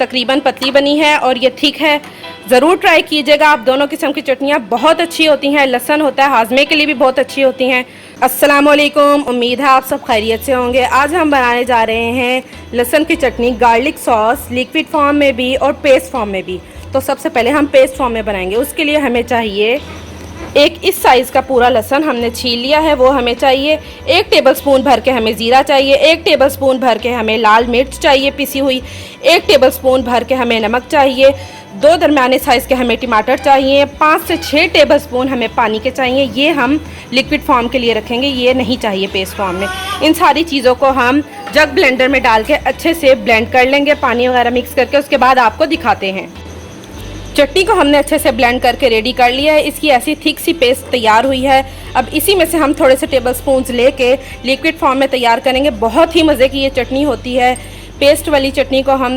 तकरीबन पतली बनी है और ये थिक है। ज़रूर ट्राई कीजिएगा आप। दोनों किस्म की चटनियाँ बहुत अच्छी होती हैं। लहसुन होता है, हाजमे के लिए भी बहुत अच्छी होती हैं। अस्सलाम वालेकुम, उम्मीद है आप सब खैरियत से होंगे। आज हम बनाने जा रहे हैं लहसुन की चटनी, गार्लिक सॉस, लिक्विड फॉर्म में भी और पेस्ट फॉर्म में भी। तो सबसे पहले हम पेस्ट फॉर्म में बनाएंगे। उसके लिए हमें चाहिए एक इस साइज़ का पूरा लहसुन हमने छील लिया है, वो हमें चाहिए। 1 टेबलस्पून भर के हमें ज़ीरा चाहिए। 1 टेबलस्पून भर के हमें लाल मिर्च चाहिए पिसी हुई। 1 टेबलस्पून भर के हमें नमक चाहिए। 2 दरमियाने साइज़ के हमें टमाटर चाहिए। 5 से 6 टेबलस्पून हमें पानी के चाहिए। ये हम लिक्विड फॉर्म के लिए रखेंगे, ये नहीं चाहिए पेस्ट फॉर्म में। इन सारी चीज़ों को हम जग ब्लेंडर में डाल के अच्छे से ब्लेंड कर लेंगे, पानी वगैरह मिक्स करके। उसके बाद आपको दिखाते हैं। चटनी को हमने अच्छे से ब्लेंड करके रेडी कर लिया है। इसकी ऐसी थिक सी पेस्ट तैयार हुई है। अब इसी में से हम थोड़े से टेबलस्पून्स लेके लिक्विड फॉर्म में तैयार करेंगे। बहुत ही मज़े की ये चटनी होती है। पेस्ट वाली चटनी को हम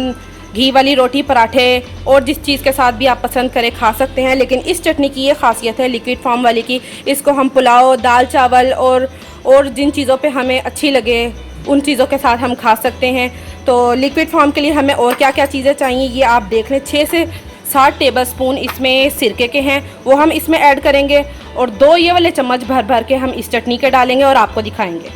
घी वाली रोटी, पराठे और जिस चीज़ के साथ भी आप पसंद करें खा सकते हैं। लेकिन इस चटनी की ये खासियत है लिक्विड फॉर्म वाली की, इसको हम पुलाव, दाल चावल और जिन चीज़ों पे हमें अच्छी लगे उन चीज़ों के साथ हम खा सकते हैं। तो लिक्विड फॉर्म के लिए हमें और क्या क्या चीज़ें चाहिए ये आप देख लें। 6 से 7 टेबलस्पून इसमें सिरके के हैं, वो हम इसमें ऐड करेंगे। और 2 ये वाले चम्मच भर भर के हम इस चटनी के डालेंगे और आपको दिखाएंगे।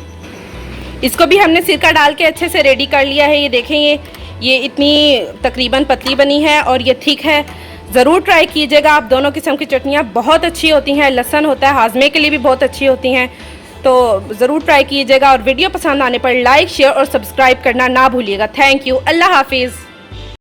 इसको भी हमने सिरका डाल के अच्छे से रेडी कर लिया है। ये देखें, ये इतनी तकरीबन पतली बनी है और ये थिक है। ज़रूर ट्राई कीजिएगा आप। दोनों किस्म की चटनियाँ बहुत अच्छी होती हैं। लहसुन होता है, हाजमे के लिए भी बहुत अच्छी होती हैं। तो ज़रूर ट्राई कीजिएगा। और वीडियो पसंद आने पर लाइक, शेयर और सब्सक्राइब करना ना भूलिएगा। Thank you. अल्लाह हाफिज़।